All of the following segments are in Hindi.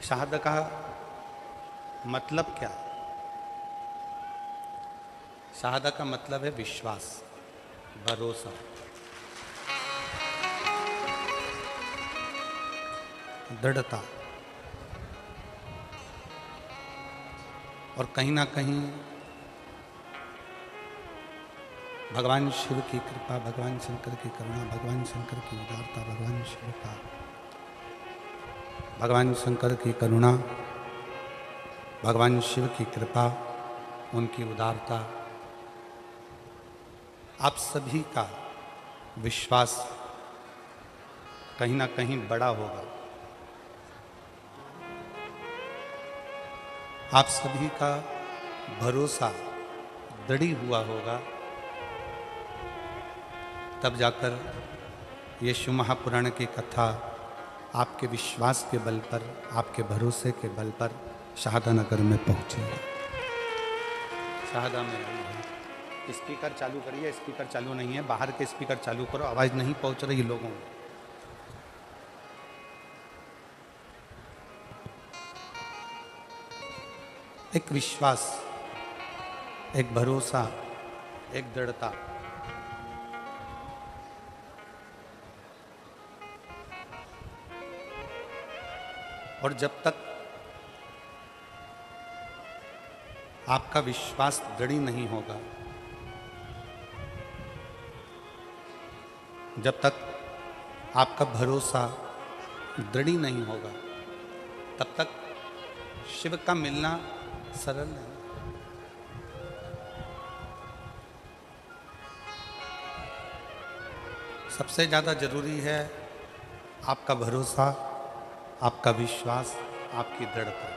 शहादत का मतलब क्या है? शहादत का मतलब है विश्वास, भरोसा, दृढ़ता। और कहीं ना कहीं भगवान शिव की कृपा, भगवान शंकर की करुणा, भगवान शंकर की उदारता, भगवान शिव का, भगवान शंकर की करुणा, भगवान शिव की कृपा, उनकी उदारता, आप सभी का विश्वास कहीं ना कहीं बड़ा होगा। आप सभी का भरोसा दृढ़ी हुआ होगा, तब जाकर ये शिव महापुराण की कथा आपके विश्वास के बल पर, आपके भरोसे के बल पर शहादा नगर में पहुंची है। शहादा में आई है। स्पीकर चालू करिए। स्पीकर चालू नहीं है, बाहर के स्पीकर चालू करो, आवाज नहीं पहुंच रही लोगों में। एक विश्वास, एक भरोसा, एक दृढ़ता। और जब तक आपका विश्वास दृढ़ नहीं होगा, जब तक आपका भरोसा दृढ़ नहीं होगा, तब तक शिव का मिलना सरल नहीं। सबसे ज़्यादा जरूरी है आपका भरोसा, आपका विश्वास, आपकी दृढ़ता।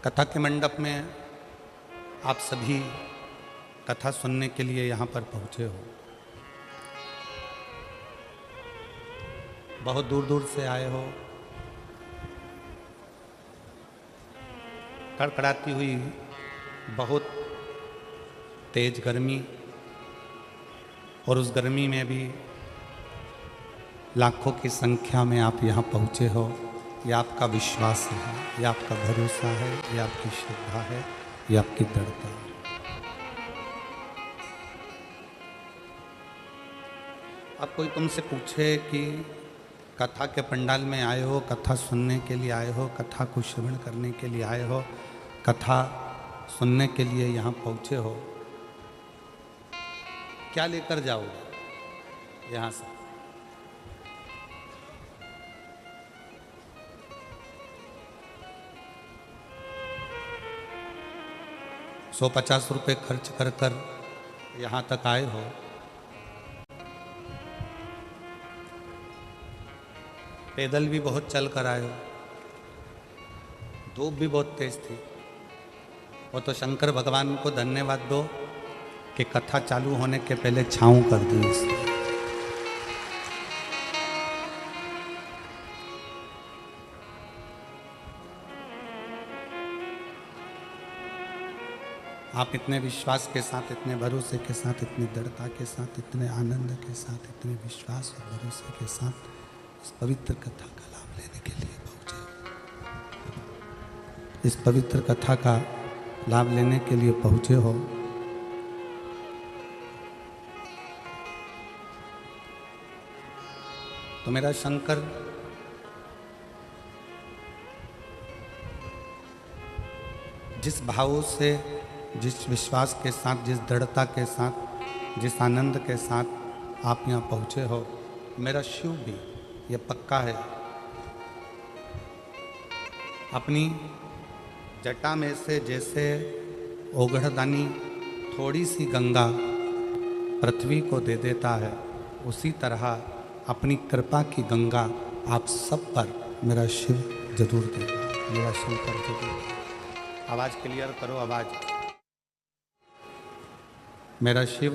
कथा के मंडप में आप सभी कथा सुनने के लिए यहाँ पर पहुँचे हो। बहुत दूर दूर से आए हो। कड़कड़ाती हुई बहुत तेज गर्मी, और उस गर्मी में भी लाखों की संख्या में आप यहाँ पहुँचे हो। ये आपका विश्वास है, ये आपका भरोसा है, ये आपकी श्रद्धा है, ये आपकी दृढ़ता है। अब कोई तुमसे पूछे कि कथा के पंडाल में आए हो, कथा सुनने के लिए आए हो, कथा को श्रवण करने के लिए आए हो, कथा सुनने के लिए यहाँ पहुँचे हो, क्या लेकर जाओगे यहाँ से? 150 रुपये खर्च कर कर यहाँ तक आए हो। पैदल भी बहुत चल कर आए हो। धूप भी बहुत तेज थी। वो तो शंकर भगवान को धन्यवाद दो कि कथा चालू होने के पहले छाँव कर दी इसने। आप इतने विश्वास के साथ, इतने भरोसे के साथ, इतनी दृढ़ता के साथ, इतने आनंद के साथ, इतने विश्वास और भरोसे के साथ इस पवित्र कथा का लाभ लेने के लिए पहुंचे। इस पवित्र कथा का लाभ लेने के लिए पहुंचे हो। तो मेरा शंकर जिस भाव से, जिस विश्वास के साथ, जिस दृढ़ता के साथ, जिस आनंद के साथ आप यहाँ पहुँचे हो, मेरा शिव भी ये पक्का है अपनी जटा में से जैसे ओघड़दानी थोड़ी सी गंगा पृथ्वी को दे देता है, उसी तरह अपनी कृपा की गंगा आप सब पर मेरा शिव जरूर देगा, मेरा शंकर जरूर। आवाज़ क्लियर करो, आवाज़। मेरा शिव,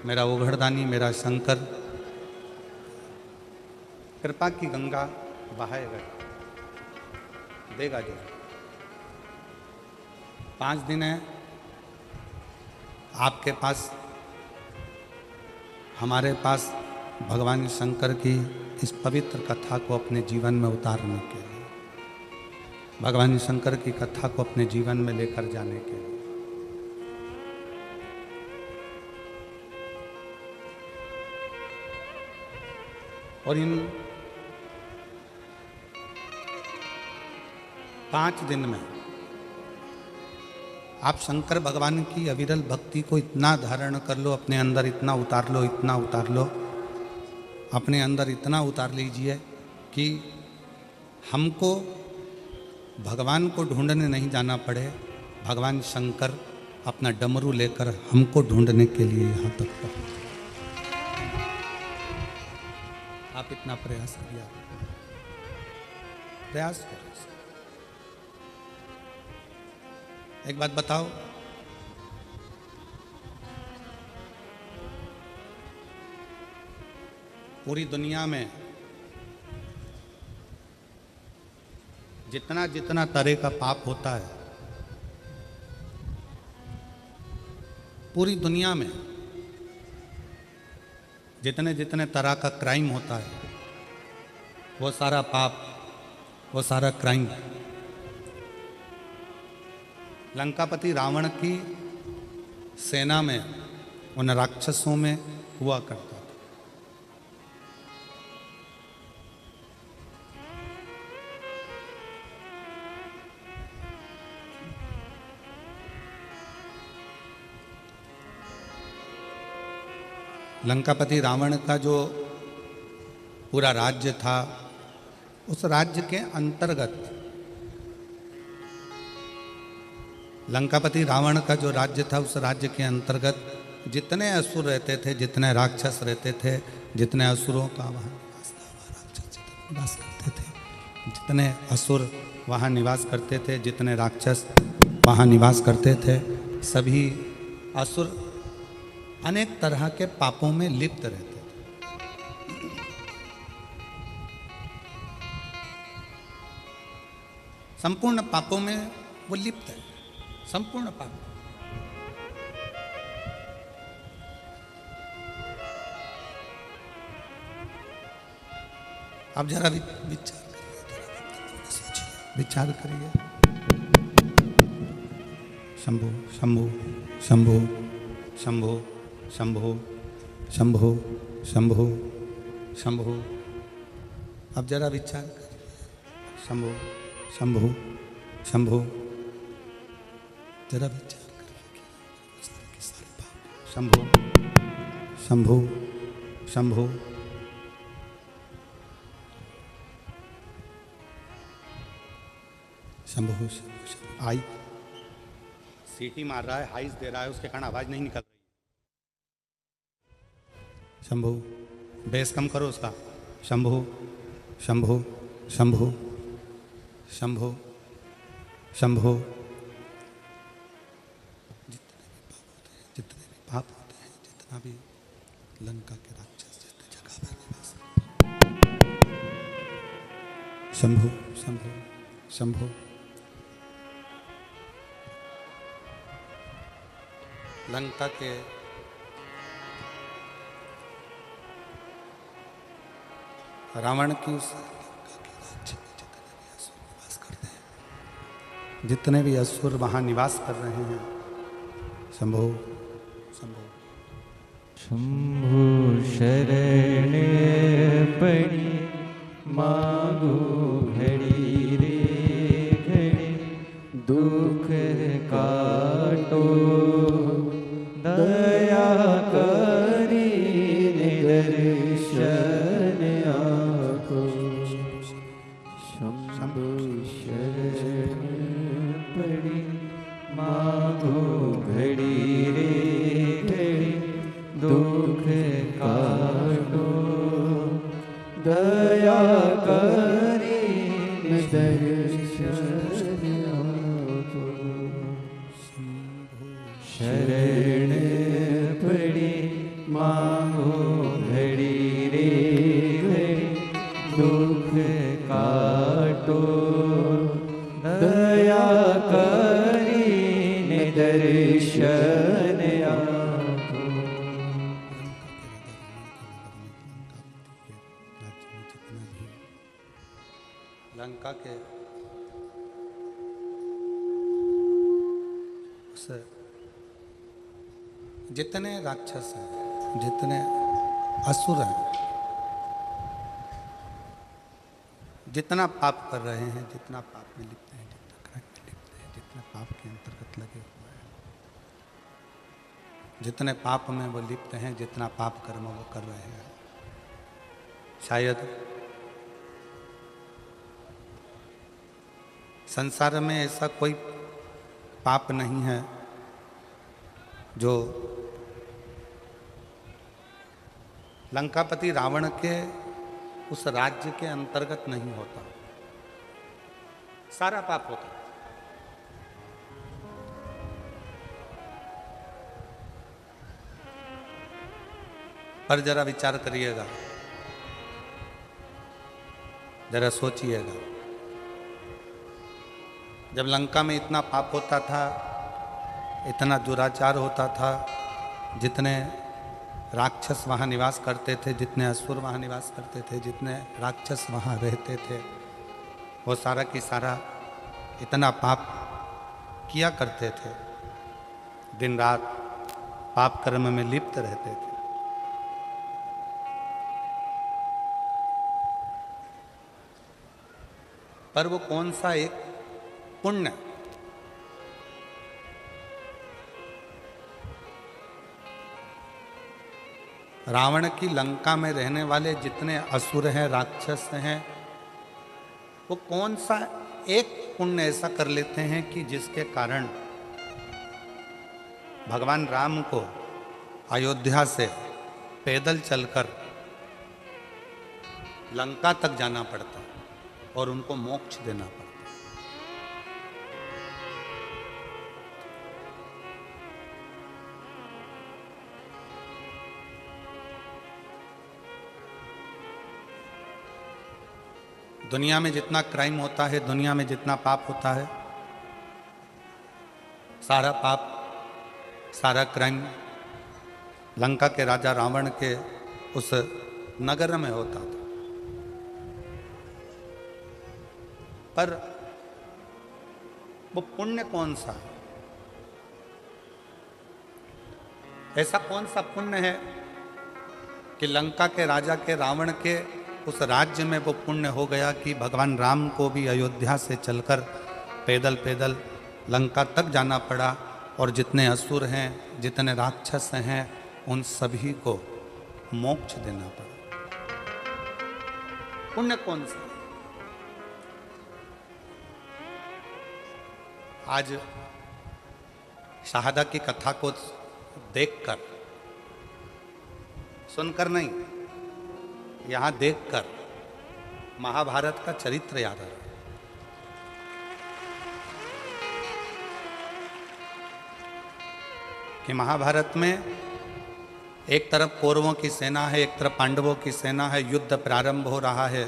मेरा ओघड़दानी, मेरा शंकर कृपा की गंगा बहाएगा, देगा जो। 5 दिन है आपके पास, हमारे पास भगवान शंकर की इस पवित्र कथा को अपने जीवन में उतारने के लिए, भगवान शंकर की कथा को अपने जीवन में लेकर जाने के लिए। और इन 5 दिन में आप शंकर भगवान की अविरल भक्ति को इतना धारण कर लो, अपने अंदर इतना उतार लो, इतना उतार लो, अपने अंदर इतना उतार लीजिए कि हमको भगवान को ढूंढने नहीं जाना पड़े, भगवान शंकर अपना डमरू लेकर हमको ढूंढने के लिए यहाँ तक पहुँचे। आप इतना प्रयास करिए, प्रयास करिए। एक बात बताओ, पूरी दुनिया में जितना जितना तरह का पाप होता है, पूरी दुनिया में जितने जितने तरह का क्राइम होता है, वो सारा पाप, वो सारा क्राइम लंकापति रावण की सेना में, उन राक्षसों में हुआ करता था। लंकापति रावण का जो पूरा राज्य था, उस राज्य के अंतर्गत, लंकापति रावण का जो राज्य था, उस राज्य के अंतर्गत जितने असुर रहते थे, जितने राक्षस रहते थे, जितने असुरों का वहाँ निवास था, वहाँ राक्षस निवास करते थे, जितने असुर वहाँ निवास करते थे, जितने राक्षस वहाँ निवास करते थे, सभी असुर अनेक तरह के पापों में लिप्त रहते थे। संपूर्ण पापों में वो लिप्त है, संपूर्ण पाप। आप जरा विचार करिए, विचार करिए। शंभो शंभो शंभो शंभो शंभो शंभो शंभो शंभो। अब जरा विचार करिए। शंभो शंभो शंभो, जरा विचार करिए। शंभो शंभो शंभो। शंभो शंभो। आई सीटी मार रहा है, हाइस दे रहा है, उसके कारण आवाज नहीं निकल रही। शंभो, बेस कम करो उसका। शंभो शंभो शंभो शंभो शंभो। जितने भी पाप होते हैं, जितना भी लंका के राक्षस जितने जगह पर निवास करते हैं, शंभो शंभो शंभो। लंका के रावण की उस लंका के राज्य में जितने भी असुर निवास करते हैं, जितने भी असुर वहाँ निवास कर रहे हैं, शंभो शंभो शंभो। शरण पड़ी मांगो घड़ी रे घड़ी, दुख काटो दया करी दर्शन आको। शंभो शरण पड़ी मांगो घड़ी रे घड़ी, दुख काटो दया करी दर्शन आको। शरण पड़ी मांगो घड़ी रे घड़ी, दुख काटो दया करी दर्शन आको। लंका के उस जितने राक्षस हैं, जितने असुर हैं, जितना पाप कर रहे हैं, जितना पाप में लिप्त हैं, जितना कर्म में लिप्त हैं, जितने पाप के अंतर्गत लगे हुए हैं, जितने पाप में वो लिप्त हैं, जितना पाप कर्म वो कर रहे हैं, शायद संसार में ऐसा कोई पाप नहीं है जो लंकापति रावण के उस राज्य के अंतर्गत नहीं होता। सारा पाप होता। पर जरा विचार करिएगा, जरा सोचिएगा, जब लंका में इतना पाप होता था, इतना दुराचार होता था, जितने राक्षस वहाँ निवास करते थे, जितने असुर वहाँ निवास करते थे, जितने राक्षस वहाँ रहते थे, वो सारा की सारा इतना पाप किया करते थे, दिन रात पाप कर्म में लिप्त रहते थे। पर वो कौन सा एक पुण्य रावण की लंका में रहने वाले जितने असुर हैं, राक्षस हैं, वो कौन सा एक पुण्य ऐसा कर लेते हैं कि जिसके कारण भगवान राम को अयोध्या से पैदल चलकर लंका तक जाना पड़ता और उनको मोक्ष देना पड़ता। दुनिया में जितना क्राइम होता है, दुनिया में जितना पाप होता है, सारा पाप, सारा क्राइम लंका के राजा रावण के उस नगर में होता था। पर वो पुण्य कौन सा है? ऐसा कौन सा पुण्य है कि लंका के राजा के रावण के उस राज्य में वो पुण्य हो गया कि भगवान राम को भी अयोध्या से चलकर पैदल पैदल लंका तक जाना पड़ा और जितने असुर हैं, जितने राक्षस हैं, उन सभी को मोक्ष देना पड़ा। पुण्य कौन सा? आज शहादा की कथा को देखकर, सुनकर नहीं, यहां देखकर महाभारत का चरित्र याद आ रहा है। कि महाभारत में एक तरफ कौरवों की सेना है, एक तरफ पांडवों की सेना है, युद्ध प्रारंभ हो रहा है,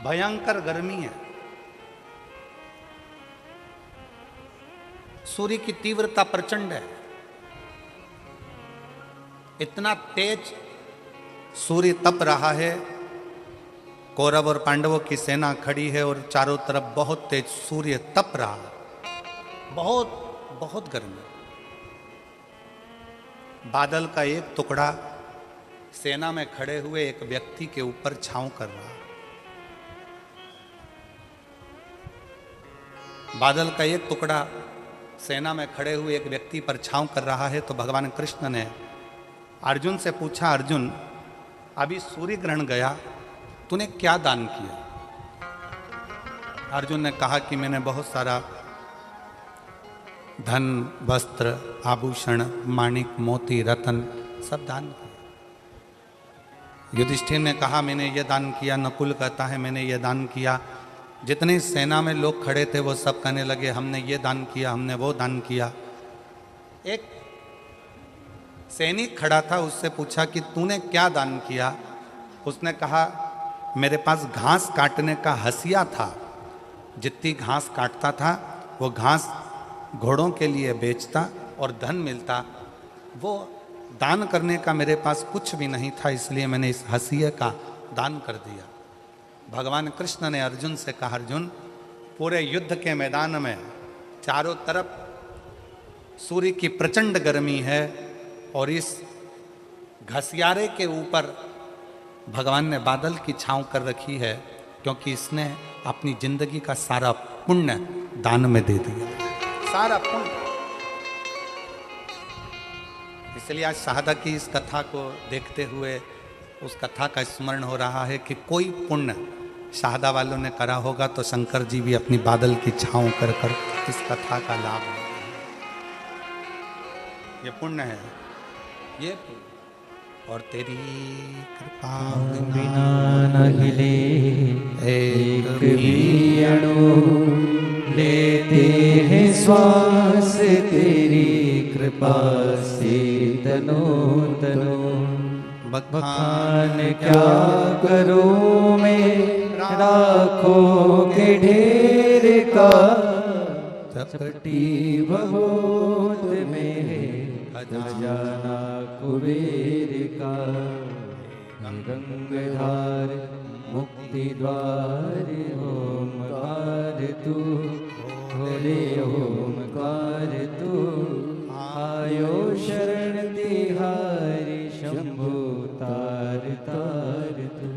भयंकर गर्मी है, सूर्य की तीव्रता प्रचंड है, इतना तेज सूर्य तप रहा है, कौरव और पांडवों की सेना खड़ी है और चारों तरफ बहुत तेज सूर्य तप रहा है, बहुत बहुत गर्मी। बादल का एक टुकड़ा सेना में खड़े हुए एक व्यक्ति के ऊपर छांव कर रहा है। बादल का एक टुकड़ा सेना में खड़े हुए एक व्यक्ति पर छांव कर रहा है। तो भगवान कृष्ण ने अर्जुन से पूछा, अर्जुन अभी सूर्य ग्रहण गया, तूने क्या दान किया? अर्जुन ने कहा कि मैंने बहुत सारा धन, वस्त्र, आभूषण, माणिक, मोती, रतन सब दान किया। युधिष्ठिर ने कहा मैंने ये दान किया। नकुल कहता है मैंने ये दान किया। जितने सेना में लोग खड़े थे वो सब कहने लगे हमने ये दान किया, हमने वो दान किया। एक सैनिक खड़ा था, उससे पूछा कि तूने क्या दान किया? उसने कहा मेरे पास घास काटने का हसिया था, जितनी घास काटता था वो घास घोड़ों के लिए बेचता और धन मिलता, वो दान करने का मेरे पास कुछ भी नहीं था, इसलिए मैंने इस हसिये का दान कर दिया। भगवान कृष्ण ने अर्जुन से कहा, अर्जुन पूरे युद्ध के मैदान में चारों तरफ सूर्य की प्रचंड गर्मी है और इस घसियारे के ऊपर भगवान ने बादल की छांव कर रखी है, क्योंकि इसने अपनी जिंदगी का सारा पुण्य दान में दे दिया, सारा पुण्य। इसलिए आज शहादा की इस कथा को देखते हुए उस कथा का स्मरण हो रहा है कि कोई पुण्य शहादा वालों ने करा होगा तो शंकर जी भी अपनी बादल की छांव कर कर इस कथा का लाभ ले रहे हैं। ये पुण्य है, ये पुण्य। और तेरी कृपा बिना न हिले एक भी अणु, लेते हैं श्वास तेरी कृपा से तनो तनो। बखान क्या करूं मैं राखों के ढेर का, चपटी बहुत में खजाना कुबेर का। गंगाधार मुक्ति द्वार ओमकार तू, भोले ओमकार तू। आयो शरण तिहारी शंभु तार तार तू।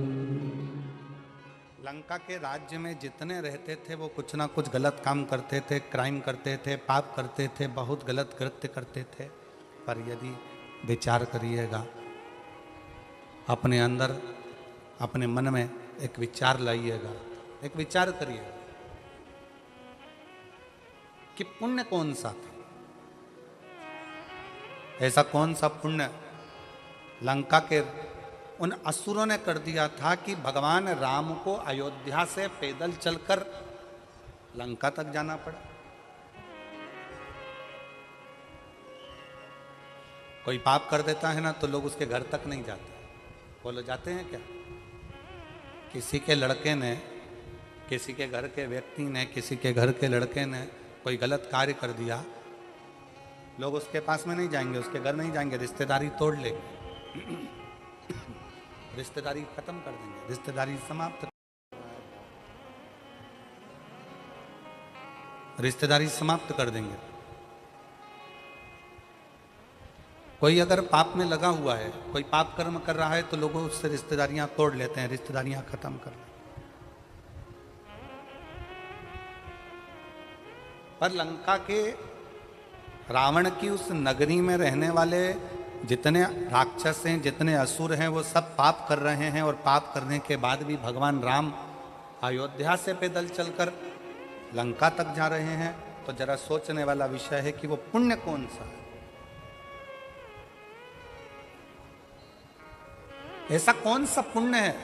लंका के राज्य में जितने रहते थे वो कुछ ना कुछ गलत काम करते थे, क्राइम करते थे, पाप करते थे, बहुत गलत कृत्य करते थे। पर यदि विचार करिएगा, अपने अंदर अपने मन में एक विचार लाइएगा, एक विचार करिएगा कि पुण्य कौन सा था, ऐसा कौन सा पुण्य लंका के उन असुरों ने कर दिया था कि भगवान राम को अयोध्या से पैदल चलकर लंका तक जाना पड़ा। कोई पाप कर देता है ना तो लोग उसके घर तक नहीं जाते। बोलो जाते हैं क्या? किसी के लड़के ने, किसी के घर के व्यक्ति ने, किसी के घर के लड़के ने कोई गलत कार्य कर दिया, लोग उसके पास में नहीं जाएंगे, उसके घर नहीं जाएंगे, रिश्तेदारी तोड़ लेंगे, रिश्तेदारी खत्म कर देंगे, रिश्तेदारी समाप्त, रिश्तेदारी समाप्त कर देंगे। कोई अगर पाप में लगा हुआ है, कोई पाप कर्म कर रहा है तो लोगों उससे रिश्तेदारियां तोड़ लेते हैं, रिश्तेदारियां खत्म कर लेते हैं। पर लंका के रावण की उस नगरी में रहने वाले जितने राक्षस हैं, जितने असुर हैं, वो सब पाप कर रहे हैं। और पाप करने के बाद भी भगवान राम अयोध्या से पैदल चलकर लंका तक जा रहे हैं। तो जरा सोचने वाला विषय है कि वो पुण्य कौन सा है, ऐसा कौन सा पुण्य है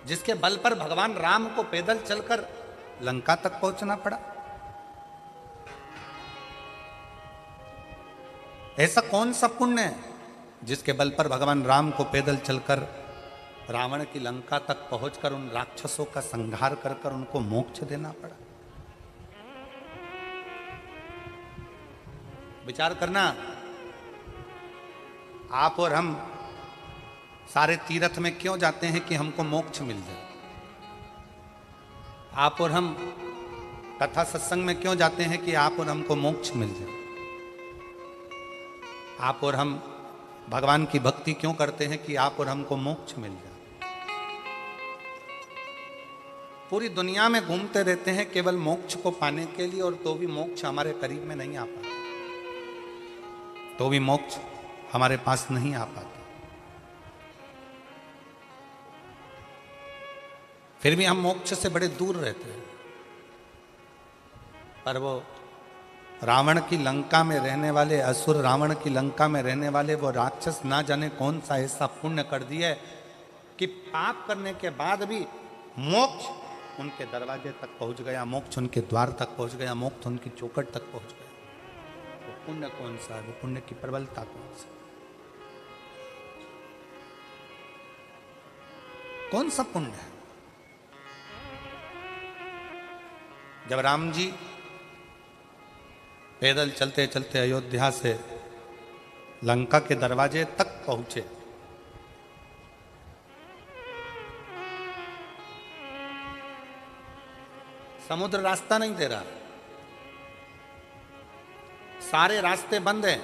जिसके बल पर भगवान राम को पैदल चलकर लंका तक पहुंचना पड़ा। ऐसा कौन सा पुण्य है जिसके बल पर भगवान राम को पैदल चलकर रावण की लंका तक पहुंचकर उन राक्षसों का संहार कर कर उनको मोक्ष देना पड़ा। विचार करना, आप और हम सारे तीर्थ में क्यों जाते हैं कि हमको मोक्ष मिल जाए। आप और हम कथा सत्संग में क्यों जाते हैं कि आप और हमको मोक्ष मिल जाए। आप और हम भगवान की भक्ति क्यों करते हैं कि आप और हमको मोक्ष मिल जाए। पूरी दुनिया में घूमते रहते हैं केवल मोक्ष को पाने के लिए, और तो भी मोक्ष हमारे करीब में नहीं आ पाता, तो भी मोक्ष हमारे पास नहीं आ पाता। फिर भी हम मोक्ष से बड़े दूर रहते हैं। पर वो रावण की लंका में रहने वाले असुर, रावण की लंका में रहने वाले वो राक्षस ना जाने कौन सा ऐसा पुण्य कर दिए कि पाप करने के बाद भी मोक्ष उनके दरवाजे तक पहुंच गया, मोक्ष उनके द्वार तक पहुंच गया, मोक्ष उनकी चौखट तक पहुंच गया। वो पुण्य कौन सा है, वो पुण्य की प्रबलता कौन सा पुण्य है। जब राम जी पैदल चलते चलते अयोध्या से लंका के दरवाजे तक पहुंचे समुद्र रास्ता नहीं दे रहा, सारे रास्ते बंद हैं।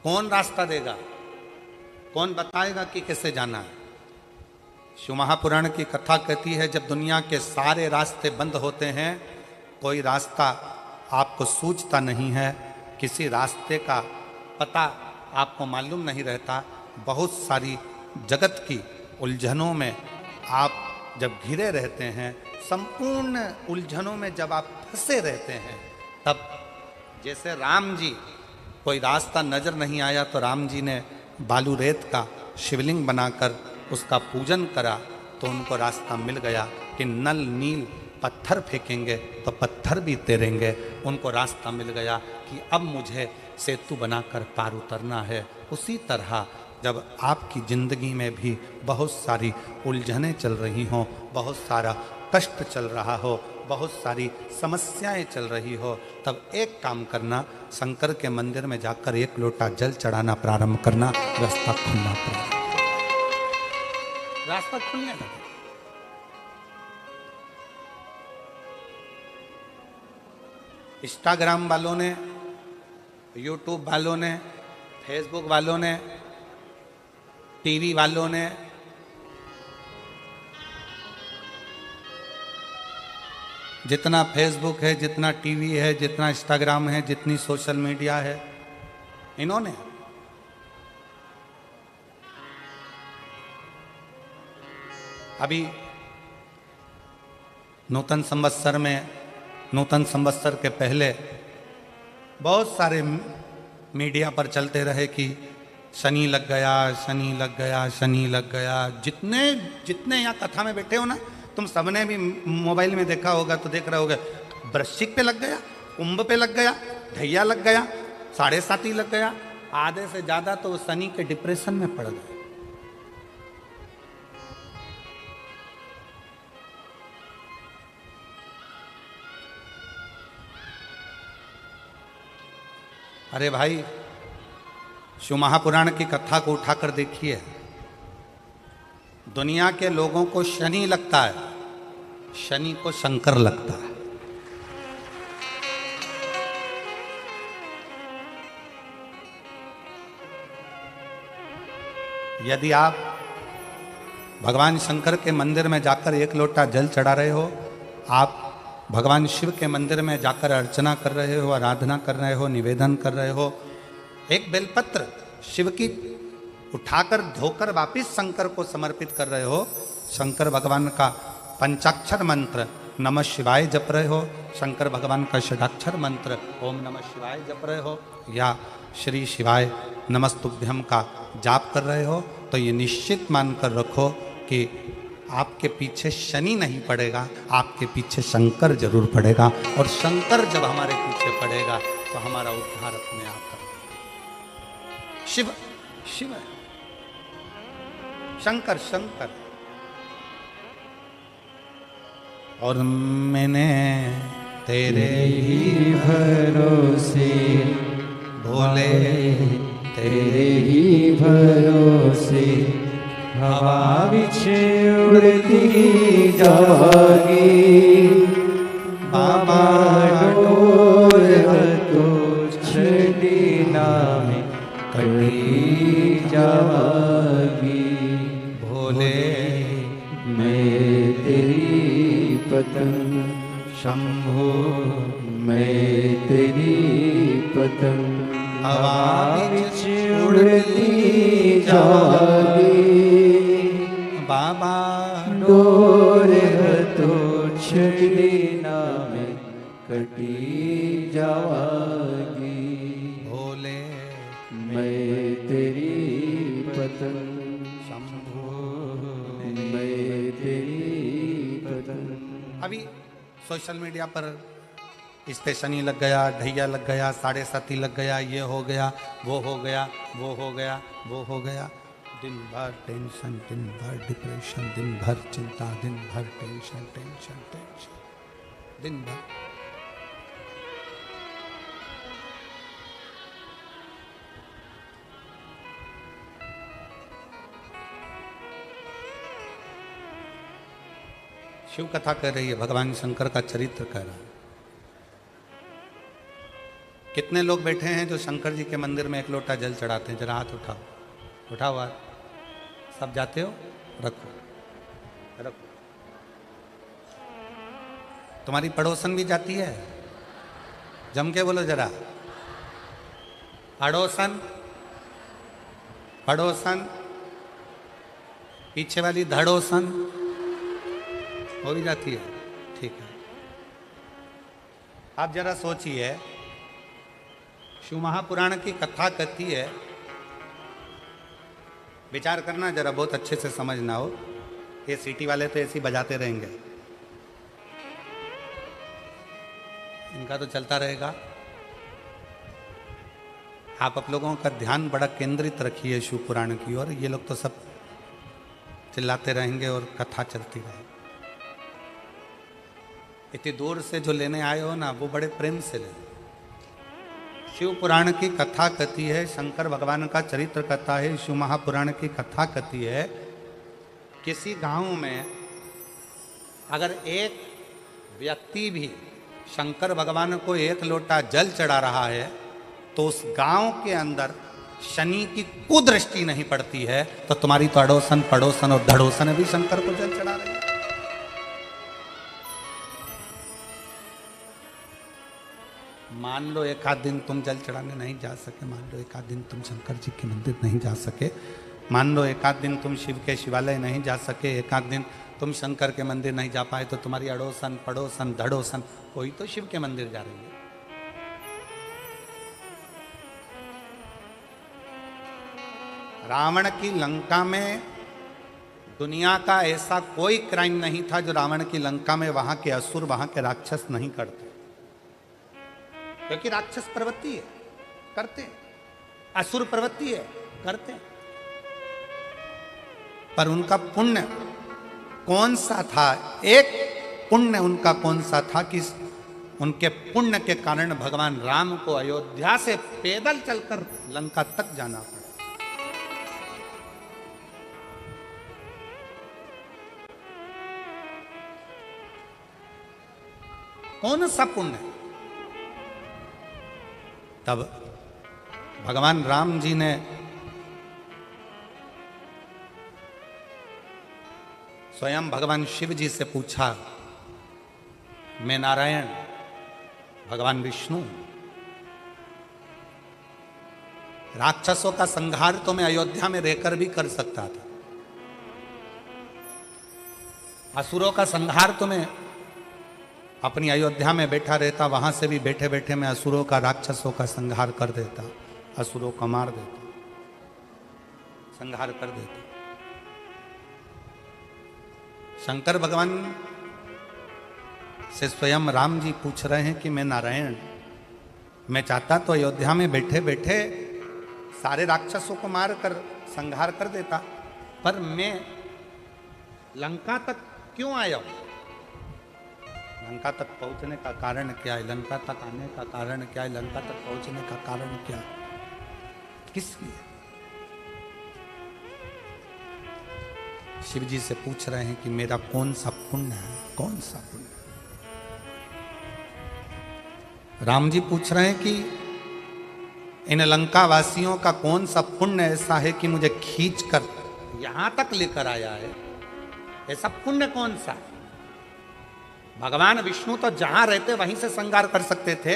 कौन रास्ता देगा? कौन बताएगा कि कैसे जाना है? शिव महापुराण की कथा कहती है, जब दुनिया के सारे रास्ते बंद होते हैं, कोई रास्ता आपको सूझता नहीं है, किसी रास्ते का पता आपको मालूम नहीं रहता, बहुत सारी जगत की उलझनों में आप जब घिरे रहते हैं, संपूर्ण उलझनों में जब आप फंसे रहते हैं, तब जैसे राम जी, कोई रास्ता नजर नहीं आया तो राम जी ने बालू रेत का शिवलिंग बनाकर उसका पूजन करा, तो उनको रास्ता मिल गया कि नल नील पत्थर फेंकेंगे तो पत्थर भी तैरेंगे। उनको रास्ता मिल गया कि अब मुझे सेतु बनाकर पार उतरना है। उसी तरह जब आपकी ज़िंदगी में भी बहुत सारी उलझनें चल रही हों, बहुत सारा कष्ट चल रहा हो, बहुत सारी समस्याएं चल रही हो, तब एक काम करना, शंकर के मंदिर में जाकर एक लोटा जल चढ़ाना प्रारंभ करना, रास्ता खुलना प्रारंभ, रास्ता खुलने लगे। इंस्टाग्राम वालों ने, यूट्यूब वालों ने, फेसबुक वालों ने, टीवी वालों ने, जितना फेसबुक है, जितना टीवी है, जितना इंस्टाग्राम है, जितनी सोशल मीडिया है, इन्होंने अभी नूतन संवत्सर में, नूतन संवत्सर के पहले बहुत सारे मीडिया पर चलते रहे कि शनि लग गया, शनि लग गया, शनि लग गया। जितने जितने यहाँ कथा में बैठे हो ना, तुम सबने भी मोबाइल में देखा होगा, तो देख रहे होगे, वृश्चिक पे लग गया, कुंभ पे लग गया, ढैया लग गया, 7.5 लग गया, आधे से ज्यादा तो शनि के डिप्रेशन में पड़ गए। अरे भाई, शिव महापुराण की कथा को उठाकर देखिए, दुनिया के लोगों को शनि लगता है, शनि को शंकर लगता है। यदि आप भगवान शंकर के मंदिर में जाकर एक लोटा जल चढ़ा रहे हो, आप भगवान शिव के मंदिर में जाकर अर्चना कर रहे हो, आराधना कर रहे हो, निवेदन कर रहे हो, एक बेलपत्र शिव की उठाकर धोकर वापिस शंकर को समर्पित कर रहे हो, शंकर भगवान का पंचाक्षर मंत्र नमः शिवाय जप रहे हो, शंकर भगवान का षडाक्षर मंत्र ओम नमः शिवाय जप रहे हो, या श्री शिवाय नमस्तुभ्यम का जाप कर रहे हो, तो ये निश्चित मानकर रखो कि आपके पीछे शनि नहीं पड़ेगा, आपके पीछे शंकर जरूर पड़ेगा। और शंकर जब हमारे पीछे पड़ेगा तो हमारा उद्धार अपने आप होगा। शिव शिव, शंकर शंकर। और मैंने तेरे ही भरोसे भोले, तेरे ही भरोसे हवा बिछे उड़ती जागी, बाबा डोर तो छड़ी नामे कटी जागी। भोले मैं तेरी पतंग, शंभो मैं तेरी पतंग, हवा बिच उड़ती जागी, बाबा डोर तो छड़ी नामे कटी जागी। भोले मैं तेरी पतंग, शंभो मैं तेरी पतंग। अभी सोशल मीडिया पर इस पे शनि लग गया, ढैया लग गया, 7.5 लग गया, ये हो गया, वो हो गया, वो हो गया, वो हो गया। दिन भर टेंशन, दिन भर डिप्रेशन, दिन भर चिंता, दिन भर टेंशन टेंशन टेंशन, दिन भर। शिव कथा कह रही है, भगवान शंकर का चरित्र कह रहा है। कितने लोग बैठे हैं जो शंकर जी के मंदिर में एक लोटा जल चढ़ाते हैं? जरा हाथ उठाओ, उठाओ हाथ। सब जाते हो? रखो रखो। तुम्हारी पड़ोसन भी जाती है? जम के बोलो जरा। पड़ोसन, पड़ोसन, पीछे वाली धड़ोसन हो भी जाती है। ठीक है, आप जरा सोचिए, शिव महापुराण की कथा कहती है, विचार करना जरा, बहुत अच्छे से समझना हो। ये सीटी वाले तो ऐसे ही बजाते रहेंगे, इनका तो चलता रहेगा। आप लोगों का ध्यान बड़ा केंद्रित रखिए शिव पुराण की ओर। ये लोग तो सब चिल्लाते रहेंगे और कथा चलती रहेगी। इतनी दूर से जो लेने आए हो ना, वो बड़े प्रेम से ले। शिव पुराण की कथा कहती है, शंकर भगवान का चरित्र कथा है, शिव महापुराण की कथा कहती है, किसी गांव में अगर एक व्यक्ति भी शंकर भगवान को एक लोटा जल चढ़ा रहा है तो उस गांव के अंदर शनि की कुदृष्टि नहीं पड़ती है। तो तुम्हारी तो अड़ोसन पड़ोसन और धड़ोसन भी शंकर को जल चढ़ा रहे हैं। मान लो एक आध दिन तुम जल चढ़ाने नहीं जा सके, मान लो एक आध दिन तुम शंकर जी के मंदिर नहीं जा सके, मान लो एक आध दिन तुम शिव के शिवालय नहीं जा सके, एक आध दिन तुम शंकर के मंदिर नहीं जा पाए, तो तुम्हारी अड़ोसन पड़ोसन धड़ोसन कोई तो शिव के मंदिर जा रही है। रावण की लंका में दुनिया का ऐसा कोई क्राइम नहीं था जो रावण की लंका में वहां के असुर, वहां के राक्षस नहीं करते, क्योंकि राक्षस प्रवृत्ति है, करते, असुर प्रवृत्ति है, करते। पर उनका पुण्य कौन सा था? एक पुण्य उनका कौन सा था कि उनके पुण्य के कारण भगवान राम को अयोध्या से पैदल चलकर लंका तक जाना पड़ा। कौन सा पुण्य? तब भगवान राम जी ने स्वयं भगवान शिव जी से पूछा, मैं नारायण, भगवान विष्णु, राक्षसों का संहार तो मैं अयोध्या में रहकर भी कर सकता था, असुरों का संहार तो मैं अपनी अयोध्या में बैठा रहता, वहां से भी बैठे बैठे मैं असुरों का, राक्षसों का संहार कर देता, असुरों को मार देता, संहार कर देता। शंकर भगवान से स्वयं राम जी पूछ रहे हैं कि मैं नारायण, मैं चाहता तो अयोध्या में बैठे बैठे सारे राक्षसों को मार कर संहार कर देता, पर मैं लंका तक क्यों आया हूं? लंका तक पहुंचने का कारण क्या है? लंका तक आने का कारण क्या है? लंका तक पहुंचने का कारण क्या है? किस लिए? शिव जी से पूछ रहे हैं कि मेरा कौन सा पुण्य है, कौन सा पुण्य? राम जी पूछ रहे हैं कि इन लंका वासियों का कौन सा पुण्य ऐसा है कि मुझे खींचकर यहां तक लेकर आया है? ऐसा पुण्य कौन सा है? भगवान विष्णु तो जहां रहते वहीं से संहार कर सकते थे,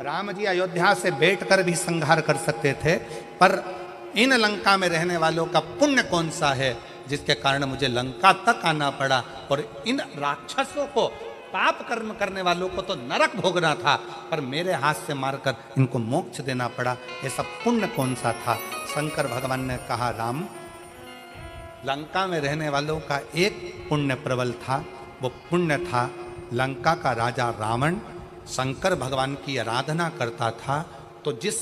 राम जी अयोध्या से बैठकर भी संहार कर सकते थे, पर इन लंका में रहने वालों का पुण्य कौन सा है जिसके कारण मुझे लंका तक आना पड़ा, और इन राक्षसों को, पाप कर्म करने वालों को तो नरक भोगना था, पर मेरे हाथ से मारकर इनको मोक्ष देना पड़ा। ऐसा पुण्य कौन सा था? शंकर भगवान ने कहा, राम, लंका में रहने वालों का एक पुण्य प्रबल था, वो पुण्य था लंका का राजा रावण शंकर भगवान की आराधना करता था, तो जिस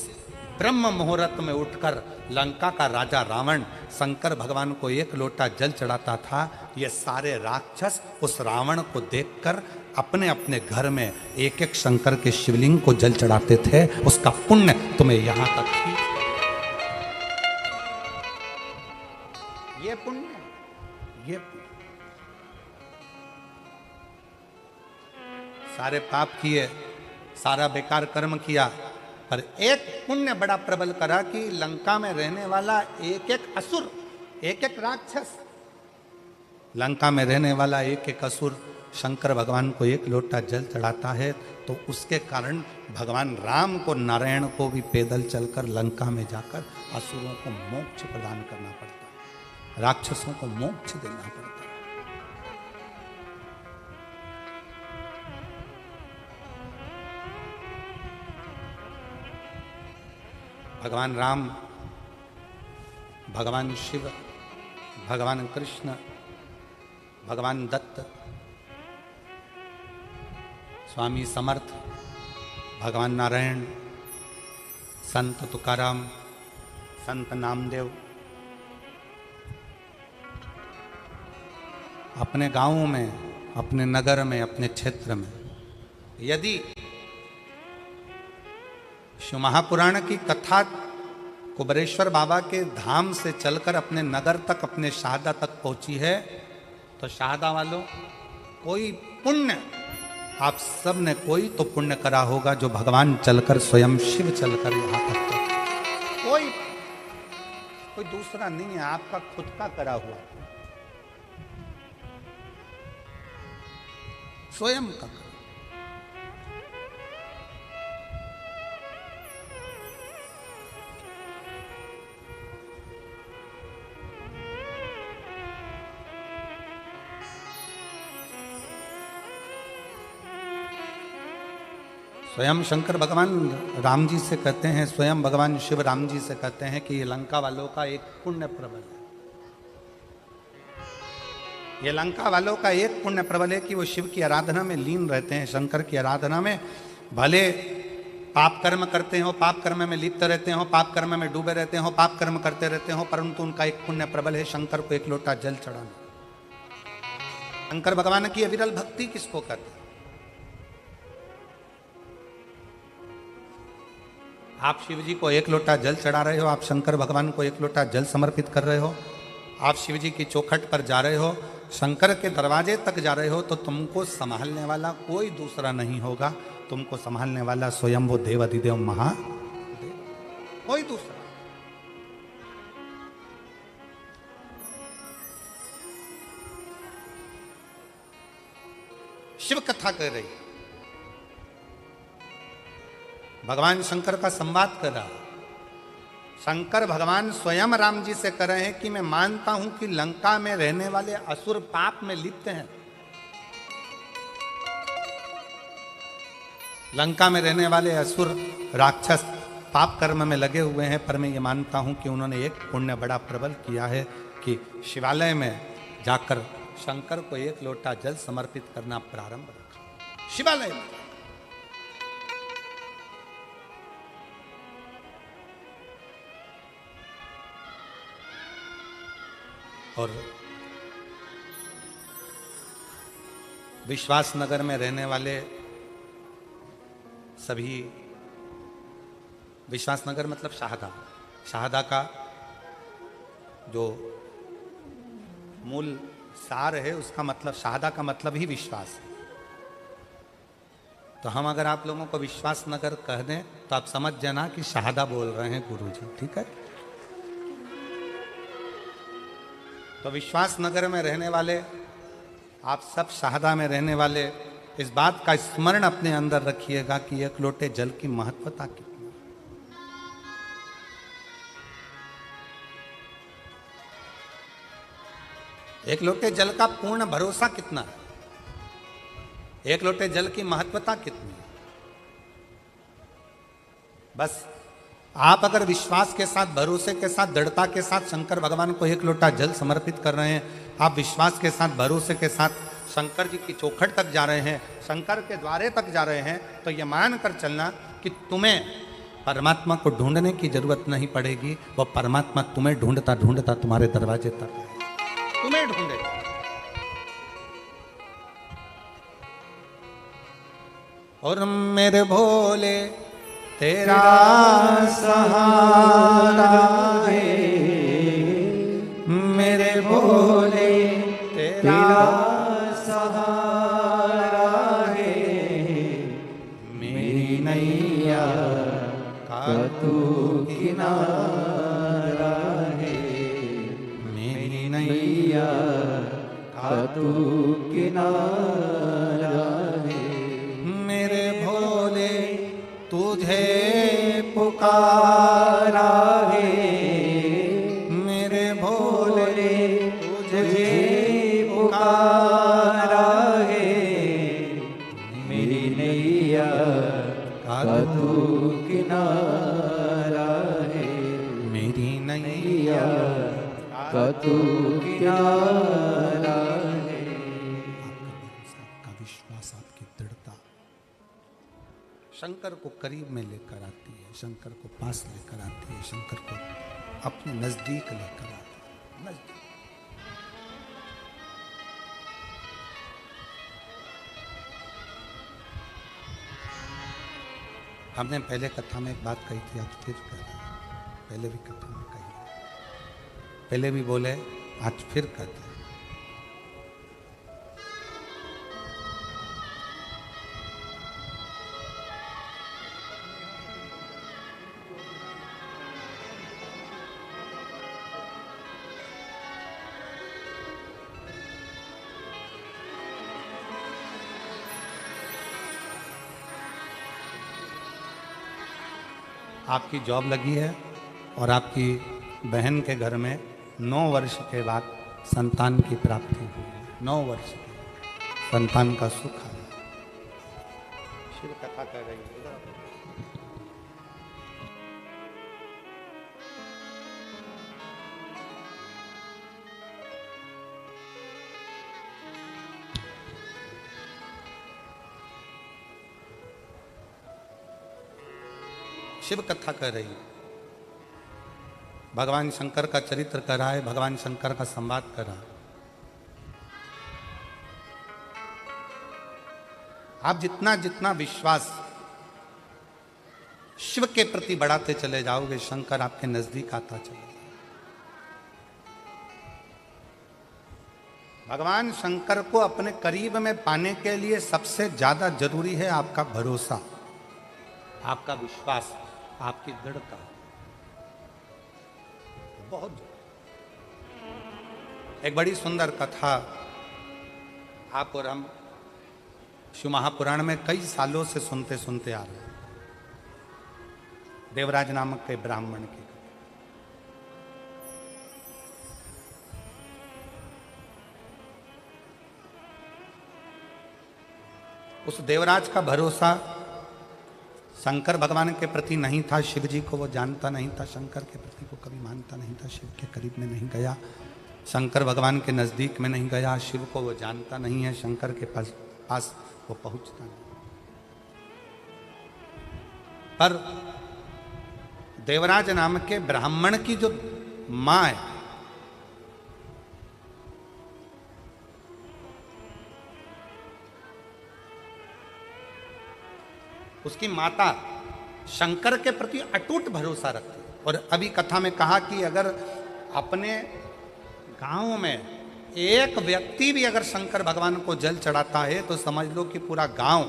ब्रह्म मुहूर्त में उठकर लंका का राजा रावण शंकर भगवान को एक लोटा जल चढ़ाता था, ये सारे राक्षस उस रावण को देखकर अपने अपने घर में एक एक शंकर के शिवलिंग को जल चढ़ाते थे। उसका पुण्य तुम्हें यहां तक खींच, ये पुण्य, ये पुण्य। सारे पाप किए, सारा बेकार कर्म किया, पर एक पुण्य बड़ा प्रबल करा कि लंका में रहने वाला एक एक असुर, एक एक राक्षस, लंका में रहने वाला एक एक असुर शंकर भगवान को एक लोटा जल चढ़ाता है, तो उसके कारण भगवान राम को, नारायण को भी पैदल चलकर लंका में जाकर असुरों को मोक्ष प्रदान करना पड़ता है, राक्षसों को मोक्ष देना पड़ता है। भगवान राम, भगवान शिव, भगवान कृष्ण, भगवान दत्त, स्वामी समर्थ, भगवान नारायण, संत तुकाराम, संत नामदेव अपने गांवों में, अपने नगर में, अपने क्षेत्र में यदि शिव महापुराण की कथा कुबरेश्वर बाबा के धाम से चलकर अपने नगर तक, अपने शाहदा तक पहुंची है, तो शाहदा वालों कोई पुण्य, आप सब ने कोई तो पुण्य करा होगा जो भगवान चलकर, स्वयं शिव चलकर यहां तक पहुंचे। कोई दूसरा नहीं है, आपका खुद का करा हुआ, स्वयं का। स्वयं शंकर भगवान राम जी से कहते हैं, स्वयं भगवान शिव राम जी से कहते हैं कि ये लंका वालों का एक पुण्य प्रबल है, ये लंका वालों का एक पुण्य प्रबल है कि वो शिव की आराधना में लीन रहते हैं, शंकर की आराधना में, भले पाप कर्म करते हो, पाप कर्म में लिप्त रहते हो, पाप कर्म में डूबे रहते हो, पाप कर्म करते रहते हो, परंतु उनका एक पुण्य प्रबल है शंकर को एक लोटा जल चढ़ाना। शंकर भगवान की अविरल भक्ति किसको कहते हैं? आप शिव जी को एक लोटा जल चढ़ा रहे हो, आप शंकर भगवान को एक लोटा जल समर्पित कर रहे हो, आप शिव जी की चौखट पर जा रहे हो, शंकर के दरवाजे तक जा रहे हो, तो तुमको संभालने वाला कोई दूसरा नहीं होगा, तुमको संभालने वाला स्वयं वो देव अधिदेव महादेव, कोई दूसरा। शिव कथा कर रही, भगवान शंकर का संवाद कर रहा। शंकर भगवान स्वयं राम जी से कह रहे हैं कि मैं मानता हूं कि लंका में रहने वाले असुर पाप में लिप्त हैं, लंका में रहने वाले असुर राक्षस पाप कर्म में लगे हुए हैं, पर मैं ये मानता हूं कि उन्होंने एक पुण्य बड़ा प्रबल किया है कि शिवालय में जाकर शंकर को एक लोटा जल समर्पित करना प्रारंभ रखा शिवालय में। और विश्वास नगर में रहने वाले सभी, विश्वास नगर मतलब शाहदा, शाहदा का जो मूल सार है उसका मतलब, शाहदा का मतलब ही विश्वास है। तो हम अगर आप लोगों को विश्वास नगर कह दें तो आप समझ जाना कि शाहदा बोल रहे हैं गुरुजी, ठीक है। तो विश्वास नगर में रहने वाले आप सब, शाहदा में रहने वाले, इस बात का स्मरण अपने अंदर रखिएगा कि एक लोटे जल की महत्वता कितनी। एक लोटे जल का पूर्ण भरोसा कितना है, एक लोटे जल की महत्वता कितनी है। बस आप अगर विश्वास के साथ, भरोसे के साथ, दृढ़ता के साथ शंकर भगवान को एक लोटा जल समर्पित कर रहे हैं, आप विश्वास के साथ, भरोसे के साथ शंकर जी की चौखट तक जा रहे हैं, शंकर के द्वारे तक जा रहे हैं, तो ये मान कर चलना कि तुम्हें परमात्मा को ढूंढने की जरूरत नहीं पड़ेगी, वो परमात्मा तुम्हें ढूंढता ढूंढता तुम्हारे दरवाजे तक आएगा, तुम्हें ढूंढेगा। और मेरे भोले तेरा सहारा है, मेरे भोले तेरा सहारा है, तू किनारा है। मेरे भोले तुझे पुकारा है, मेरे भोले तुझे पुकारा है। मेरी नैया का तू किनारा है। मेरी नैया का तू किनारा है। आपका विश्वास, आपकी दृढ़ता शंकर को करीब में लेकर आती है, शंकर को पास लेकर आती है, शंकर को अपने नजदीक लेकर आती है। नजदीक। हमने पहले कथा में एक बात कही थी, आज फिर कह रहे हैं। पहले भी कथा में कही, पहले भी बोले, आज फिर कहते हैं। आपकी जॉब लगी है और आपकी बहन के घर में 9 वर्ष के बाद संतान की प्राप्ति हुई है। 9 वर्ष के संतान का सुख है। शिव कथा कह रही है। शिव कथा कर रही है। भगवान शंकर का चरित्र कर रहा है, भगवान शंकर का संवाद कर रहा है। आप जितना जितना विश्वास शिव के प्रति बढ़ाते चले जाओगे, शंकर आपके नजदीक आता चला जाएगा। भगवान शंकर को अपने करीब में पाने के लिए सबसे ज्यादा जरूरी है आपका भरोसा, आपका विश्वास, आपकी दृढ़ता। बहुत एक बड़ी सुंदर कथा आप और हम शिव महापुराण में कई सालों से सुनते सुनते आ रहे हैं। देवराज नामक के ब्राह्मण की कथा। उस देवराज का भरोसा शंकर भगवान के प्रति नहीं था, शिव जी को वो जानता नहीं था, शंकर के प्रति वो कभी मानता नहीं था, शिव के करीब में नहीं गया, शंकर भगवान के नजदीक में नहीं गया, शिव को वो जानता नहीं है, शंकर के पास वो पहुंचता नहीं। पर देवराज नाम के ब्राह्मण की जो मां है, उसकी माता शंकर के प्रति अटूट भरोसा रखती है। और अभी कथा में कहा कि अगर अपने गांव में एक व्यक्ति भी अगर शंकर भगवान को जल चढ़ाता है तो समझ लो कि पूरा गांव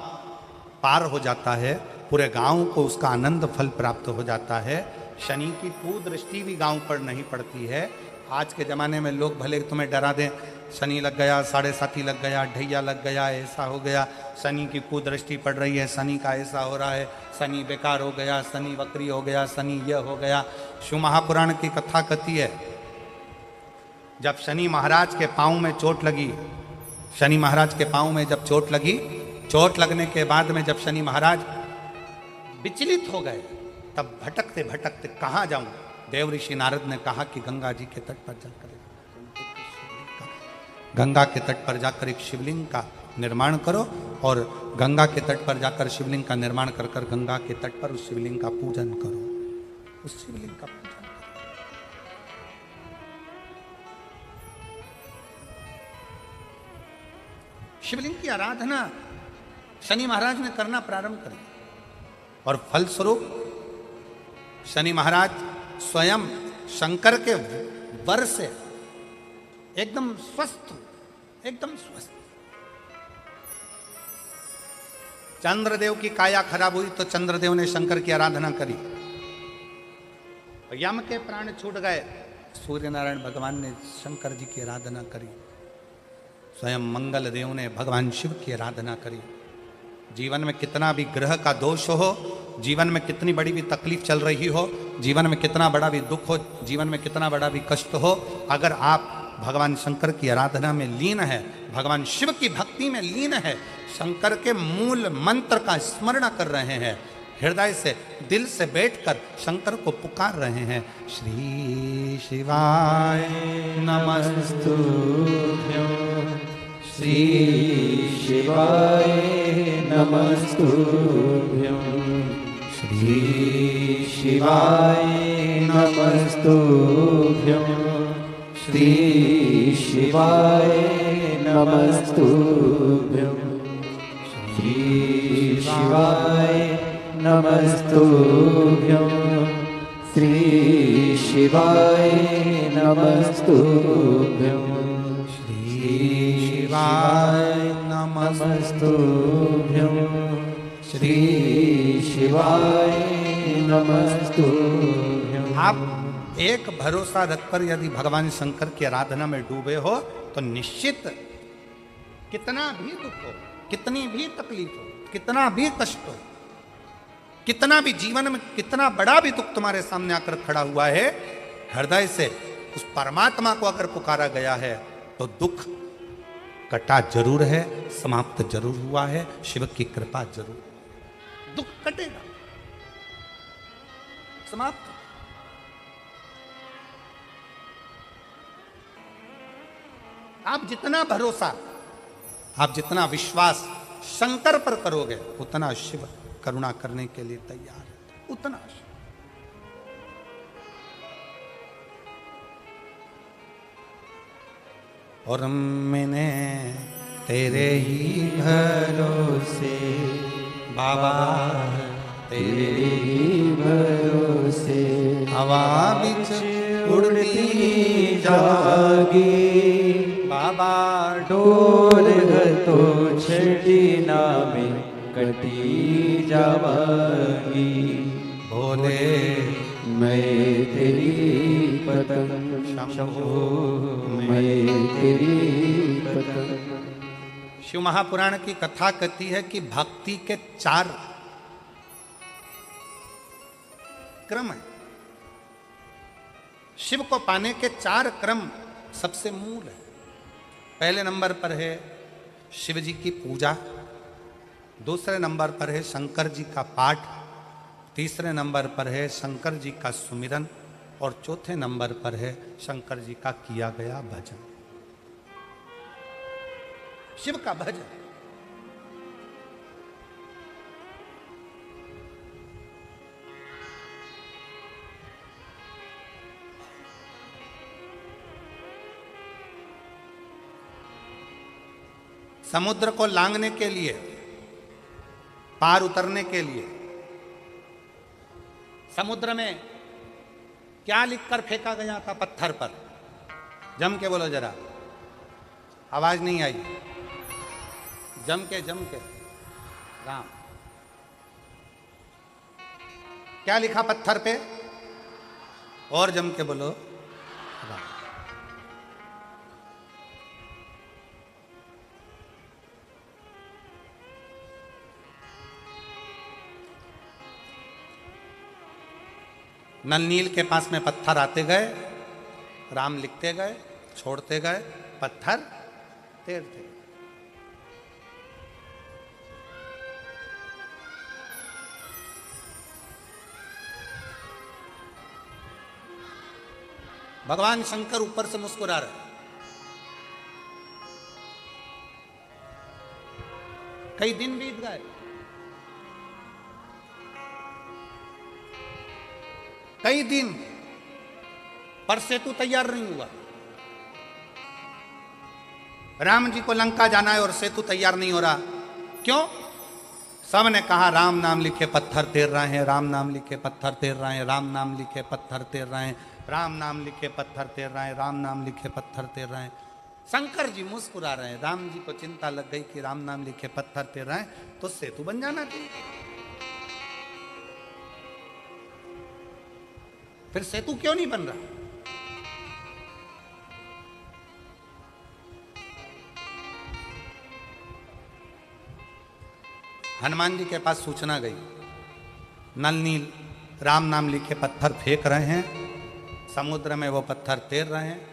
पार हो जाता है, पूरे गांव को उसका आनंद फल प्राप्त हो जाता है। शनि की कुदृष्टि भी गांव पर नहीं पड़ती है। आज के ज़माने में लोग भले तुम्हें डरा दें, शनि लग गया, 7.5 लग गया, ढैया लग गया, ऐसा हो गया, शनि की कुदृष्टि पड़ रही है, शनि का ऐसा हो रहा है, शनि बेकार हो गया, शनि वक्री हो गया, शनि यह हो गया। शिव महापुराण की कथा कहती है जब शनि महाराज के पाँव में चोट लगी, शनि महाराज के पाँव में जब चोट लगी, चोट लगने के बाद में जब शनि महाराज विचलित हो गए, तब भटकते भटकते कहाँ जाऊं, देव ऋषि नारद ने कहा कि गंगा जी के तट पर जाकर, गंगा के तट पर जाकर एक शिवलिंग का निर्माण करो और गंगा के तट पर जाकर शिवलिंग का निर्माण कर कर गंगा के तट पर उस शिवलिंग का पूजन करो, उस शिवलिंग का पूजन करो। शिवलिंग की आराधना शनि महाराज ने करना प्रारंभ कर दिया और फलस्वरूप शनि महाराज स्वयं शंकर के वर से एकदम स्वस्थ, एकदम स्वस्थ। चंद्रदेव की काया खराब हुई तो चंद्रदेव ने शंकर की आराधना करी, यम के प्राण छूट गए, सूर्य नारायण भगवान ने शंकर जी की आराधना करी, स्वयं मंगल देव ने भगवान शिव की आराधना करी। जीवन में कितना भी ग्रह का दोष हो, जीवन में कितनी बड़ी भी तकलीफ चल रही हो, जीवन में कितना बड़ा भी दुख हो, जीवन में कितना बड़ा भी कष्ट हो, अगर आप भगवान शंकर की आराधना में लीन है, भगवान शिव की भक्ति में लीन है, शंकर के मूल मंत्र का स्मरण कर रहे हैं, हृदय से दिल से बैठकर शंकर को पुकार रहे हैं, श्री शिवाय नमस्तुभ्यं, श्री शिवाय नमस्तुभ्यं, श्री शिवाय नमस्तुभ्यं, श्री शिवाय नमस्तुभ्यं, श्री शिवाय नमस्तुभ्यं, श्री शिवाय नमस्तुभ्यं, श्री शिवाय नमस्तुभ्यं, श्री शिवाय नमस्तुभ्यं। आप एक भरोसा रखकर यदि भगवान शंकर की आराधना में डूबे हो तो निश्चित कितना भी दुख हो, कितनी भी तकलीफ हो, कितना भी कष्ट हो, कितना भी जीवन में कितना बड़ा भी दुख तुम्हारे सामने आकर खड़ा हुआ है, हृदय से उस परमात्मा को अगर पुकारा गया है तो दुख कटा जरूर है, समाप्त जरूर हुआ है, शिव की कृपा जरूर, दुख कटेगा, समाप्त। आप जितना भरोसा, आप जितना विश्वास शंकर पर करोगे, उतना शिव करुणा करने के लिए तैयार है, उतना शिव। और मैंने तेरे ही भरोसे बाबा, तेरे ही भरोसे हवा बिच उड़ती जागी, बाबा डोर तो छठी नामे कटी जावागी, भोले मैं तेरी पतंग शंभो, मैं तेरी पतंग। शिव महापुराण की कथा कहती है कि भक्ति के 4 क्रम है। शिव को पाने के 4 क्रम सबसे मूल है। पहले नंबर पर है शिव जी की पूजा, दूसरे नंबर पर है शंकर जी का पाठ, तीसरे नंबर पर है शंकर जी का सुमिरन, और चौथे नंबर पर है शंकर जी का किया गया भजन, शिव का भजन। समुद्र को लांघने के लिए, पार उतरने के लिए समुद्र में क्या लिखकर फेंका गया था पत्थर पर? जम के बोलो जरा, आवाज नहीं आई। जम के राम। क्या लिखा पत्थर पे? और जम के बोलो राम। नल नील के पास में पत्थर आते गए, राम लिखते गए, छोड़ते गए, पत्थर तैरते गए। भगवान शंकर ऊपर से मुस्कुरा रहे। कई दिन बीत गए, कई दिन, पर सेतु तैयार नहीं हुआ। राम जी को लंका जाना है और सेतु तैयार नहीं हो रहा। क्यों? सब ने कहा राम नाम लिखे पत्थर तैर रहे हैं, राम नाम लिखे पत्थर तैर रहे हैं, राम नाम लिखे पत्थर तैर रहे हैं, राम नाम लिखे पत्थर तैर रहे हैं, राम नाम लिखे पत्थर तैर रहे हैं। शंकर जी मुस्कुरा रहे हैं। राम जी को चिंता लग गई कि राम नाम लिखे पत्थर तैर रहे हैं तो सेतु बन जाना चाहिए। फिर सेतु क्यों नहीं बन रहा? हनुमान जी के पास सूचना गई, नल नील राम नाम लिखे पत्थर फेंक रहे हैं, समुद्र में वो पत्थर तैर रहे हैं।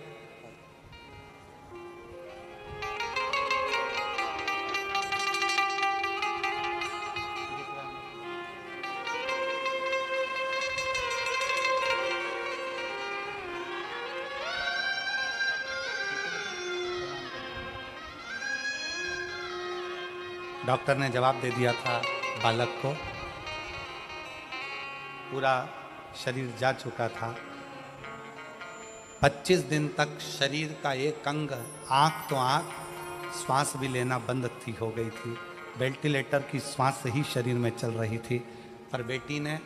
डॉक्टर ने जवाब दे दिया था बालक को, पूरा शरीर जा चुका था। 25 दिन तक शरीर का एक अंग, आंख तो आंख, श्वास भी लेना बंद थी हो गई थी। वेंटिलेटर की श्वास ही शरीर में चल रही थी। पर बेटी ने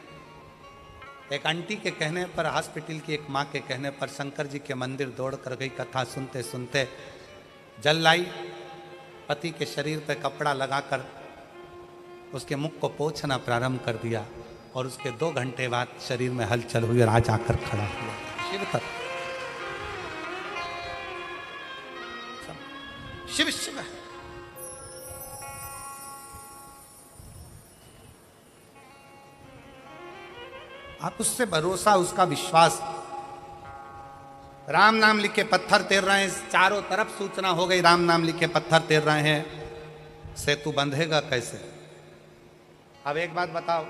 एक आंटी के कहने पर, हॉस्पिटल की एक माँ के कहने पर शंकर जी के मंदिर दौड़ कर गई। कथा सुनते सुनते जल लाई, पति के शरीर पर कपड़ा लगाकर उसके मुख को पोंछना प्रारंभ कर दिया और उसके 2 घंटे बाद शरीर में हलचल हुई और आज आकर खड़ा हुआ। शिव तत्व, शिव शिव। आप उससे भरोसा, उसका विश्वास। राम नाम लिखे पत्थर तैर रहे हैं, चारों तरफ सूचना हो गई राम नाम लिखे पत्थर तैर रहे हैं। सेतु बंधेगा कैसे? अब एक बात बताओ,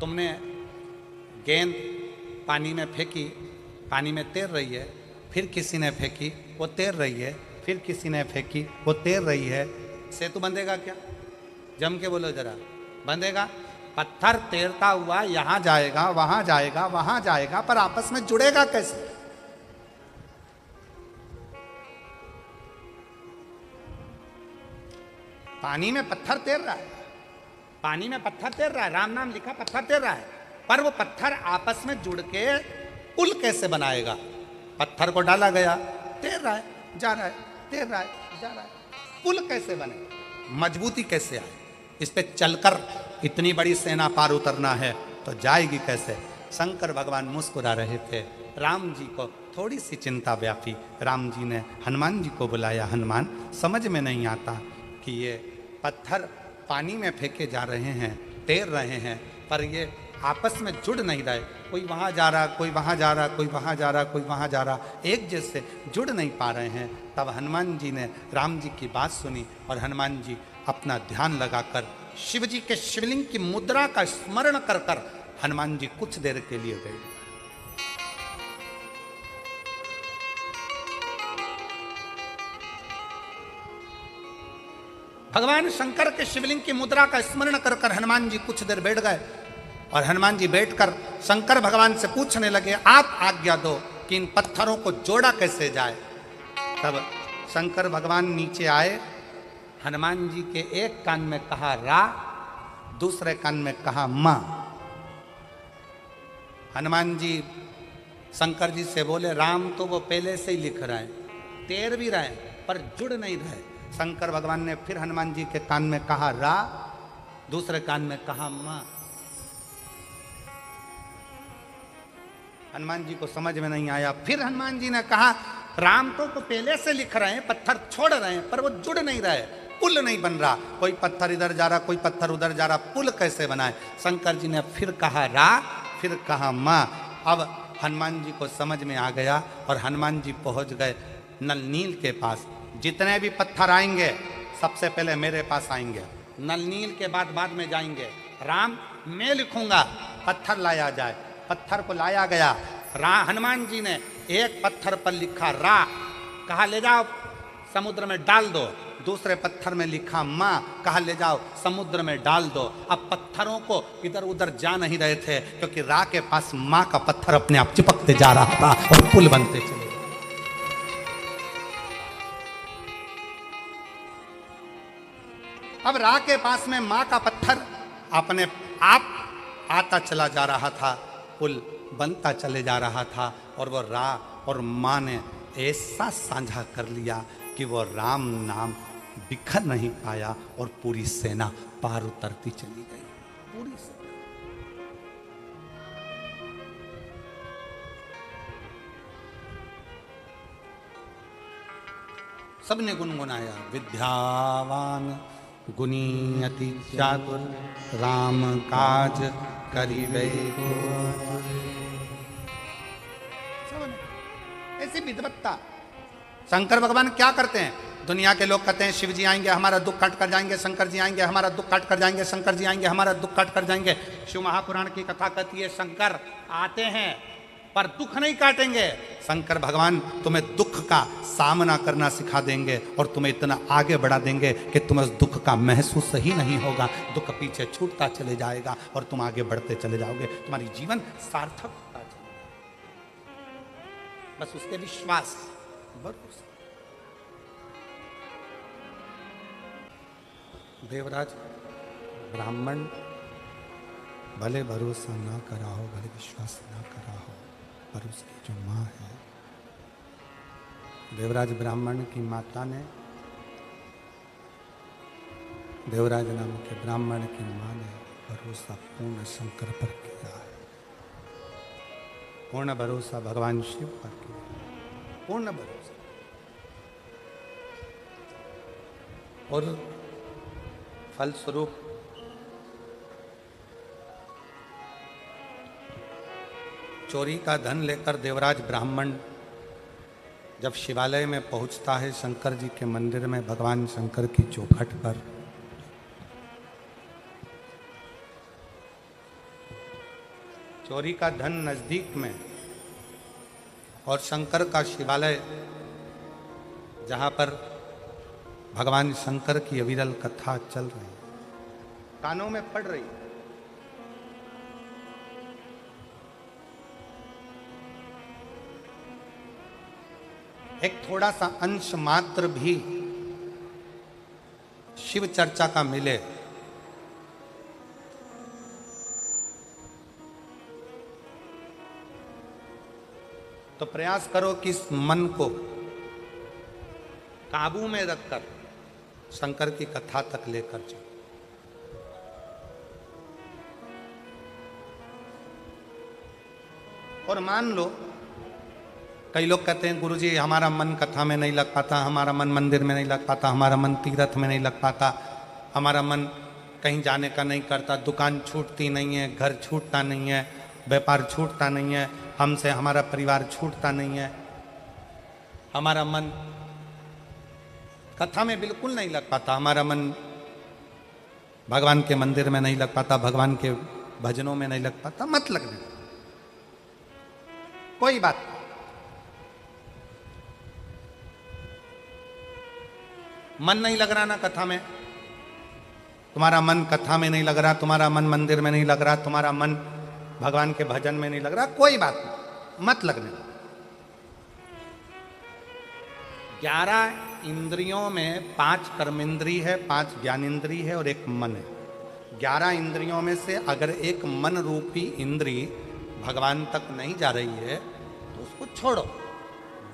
तुमने गेंद पानी में फेंकी, पानी में तैर रही है, फिर किसी ने फेंकी, वो तैर रही है, फिर किसी ने फेंकी, वो तैर रही है। सेतु बंधेगा क्या? जम के बोलो जरा, बंधेगा? पत्थर तैरता हुआ यहां जाएगा, वहां जाएगा, वहां जाएगा, पर आपस में जुड़ेगा कैसे? पानी में पत्थर तैर रहा है, पानी में पत्थर तैर रहा है, राम नाम लिखा पत्थर तैर रहा है, पर वो पत्थर आपस में जुड़ के पुल कैसे बनाएगा? पत्थर को डाला गया, तैर रहा है, जा रहा है, तैर रहा है, जा रहा है, पुल कैसे बने? मजबूती कैसे आए? इस पे चलकर इतनी बड़ी सेना पार उतरना है तो जाएगी कैसे? शंकर भगवान मुस्कुरा रहे थे। राम जी को थोड़ी सी चिंता व्यापी। राम जी ने हनुमान जी को बुलाया। हनुमान, समझ में नहीं आता कि ये पत्थर पानी में फेंके जा रहे हैं, तैर रहे हैं, पर ये आपस में जुड़ नहीं रहे। कोई वहाँ जा रहा, कोई वहाँ जा रहा, कोई वहाँ जा रहा, कोई वहाँ जा रहा, एक जैसे जुड़ नहीं पा रहे हैं। तब हनुमान जी ने राम जी की बात सुनी और हनुमान जी अपना ध्यान लगाकर शिव जी के शिवलिंग की मुद्रा का स्मरण कर कर हनुमान जी कुछ देर के लिए गए। भगवान शंकर के शिवलिंग की मुद्रा का स्मरण कर कर हनुमान जी कुछ देर बैठ गए और हनुमान जी बैठकर शंकर भगवान से पूछने लगे, आप आज्ञा दो कि इन पत्थरों को जोड़ा कैसे जाए। तब शंकर भगवान नीचे आए, हनुमान जी के एक कान में कहा रा, दूसरे कान में कहा मां। हनुमान जी शंकर जी से बोले, राम तो वो पहले से ही लिख रहे हैं, तैर भी रहे पर जुड़ नहीं रहे। शंकर भगवान ने फिर हनुमान जी के कान में कहा रा, दूसरे कान में कहा मां। हनुमान जी को समझ में नहीं आया। फिर हनुमान जी ने कहा, राम तो पहले से लिख रहे हैं, पत्थर छोड़ रहे हैं, पर वो जुड़ नहीं रहे, पुल नहीं बन रहा। कोई पत्थर इधर जा रहा, कोई पत्थर उधर जा रहा, पुल कैसे बनाए? शंकर जी ने फिर कहा रा, फिर कहा मां। अब हनुमान जी को समझ में आ गया और हनुमान जी पहुंच गए नल नील के पास। जितने भी पत्थर आएंगे सबसे पहले मेरे पास आएंगे, नल नील के बाद में जाएंगे। राम मैं लिखूंगा, पत्थर लाया जाए। पत्थर को लाया गया। हनुमान जी ने एक पत्थर पर लिखा रा, कहा ले जाओ समुद्र में डाल दो। दूसरे पत्थर में लिखा मां, कहा ले जाओ समुद्र में डाल दो। अब पत्थरों को इधर उधर जा नहीं रहे थे, क्योंकि रा के पास मां का पत्थर अपने आप चिपकते जा रहा था और पुल बनते चले। अब रा के पास में मां का पत्थर अपने आप आता चला जा रहा था, पुल बनता चले जा रहा था। और वो रा और मां ने ऐसा साझा कर लिया कि वो राम नाम बिखर नहीं पाया और पूरी सेना पार उतरती चली गई। पूरी सेना सबने गुनगुनाया, विद्यावान गुनी अति चातुर राम काज करिबे को। ऐसी विद्वत्ता। शंकर भगवान क्या करते हैं? दुनिया के लोग कहते हैं शिव जी आएंगे हमारा दुख काट कर जाएंगे, शंकर जी आएंगे हमारा दुख काट कर जाएंगे, शंकर जी आएंगे हमारा दुख काट कर जाएंगे। शिव महापुराण की कथा कहती है शंकर आते हैं पर दुख नहीं काटेंगे। शंकर भगवान तुम्हें दुख का सामना करना सिखा देंगे और तुम्हें इतना आगे बढ़ा देंगे कि तुम्हें उस दुख का महसूस ही नहीं होगा। दुख पीछे छूटता चले जाएगा और तुम आगे बढ़ते चले जाओगे। तुम्हारी जीवन सार्थक होता चलेगा। बस उसके विश्वास भरोसा। देवराज ब्राह्मण भले भरोसा ना करा हो, भले विश्वास ना करा हो, पर उसकी जो माँ है, देवराज ब्राह्मण की माता ने, देवराज नाम के ब्राह्मण की माँ ने भरोसा पूर्ण शंकर पर किया है, पूर्ण भरोसा भगवान शिव पर किया है, पूर्ण भरोसा। और फलस्वरूप चोरी का धन लेकर देवराज ब्राह्मण जब शिवालय में पहुंचता है, शंकर जी के मंदिर में भगवान शंकर की चौखट पर, चोरी का धन नजदीक में और शंकर का शिवालय जहां पर भगवान शंकर की अविरल कथा चल रही, कानों में पड़ रही। एक थोड़ा सा अंश मात्र भी शिव चर्चा का मिले तो प्रयास करो कि इस मन को काबू में रखकर शंकर की कथा तक लेकर चलो। और मान लो कई लोग कहते हैं गुरुजी हमारा मन कथा में नहीं लग पाता, हमारा मन मंदिर में नहीं लग पाता, हमारा मन तीर्थ में नहीं लग पाता, हमारा मन कहीं जाने का नहीं करता, दुकान छूटती नहीं है, घर छूटता नहीं है, व्यापार छूटता नहीं है, हमसे हमारा परिवार छूटता नहीं है, हमारा मन कथा में बिल्कुल नहीं लग पाता, हमारा मन भगवान के मंदिर में नहीं लग पाता, भगवान के भजनों में नहीं लग पाता। मत लगने, कोई बात नहीं। मन नहीं लग रहा ना कथा में, तुम्हारा मन कथा में नहीं लग रहा, तुम्हारा मन मंदिर में नहीं लग रहा, तुम्हारा मन भगवान के भजन में नहीं लग रहा, कोई बात नहीं, मत लगने। 11 इंद्रियों में 5 कर्मेंद्री है, 5 ज्ञानेंद्री है और 1 मन है। 11 इंद्रियों में से अगर एक मन रूपी इंद्री भगवान तक नहीं जा रही है तो उसको छोड़ो।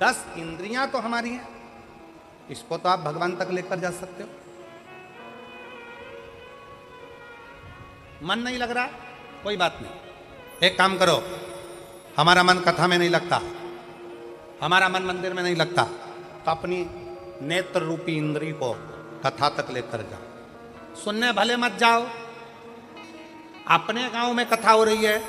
10 इंद्रियां तो हमारी हैं, इसको तो आप भगवान तक लेकर जा सकते हो। मन नहीं लग रहा, कोई बात नहीं, एक काम करो, हमारा मन कथा में नहीं लगता, हमारा मन मंदिर में नहीं लगता, तो अपनी नेत्र रूपी इंद्री को कथा तक लेकर जाओ। सुनने भले मत जाओ, अपने गांव में कथा हो रही है,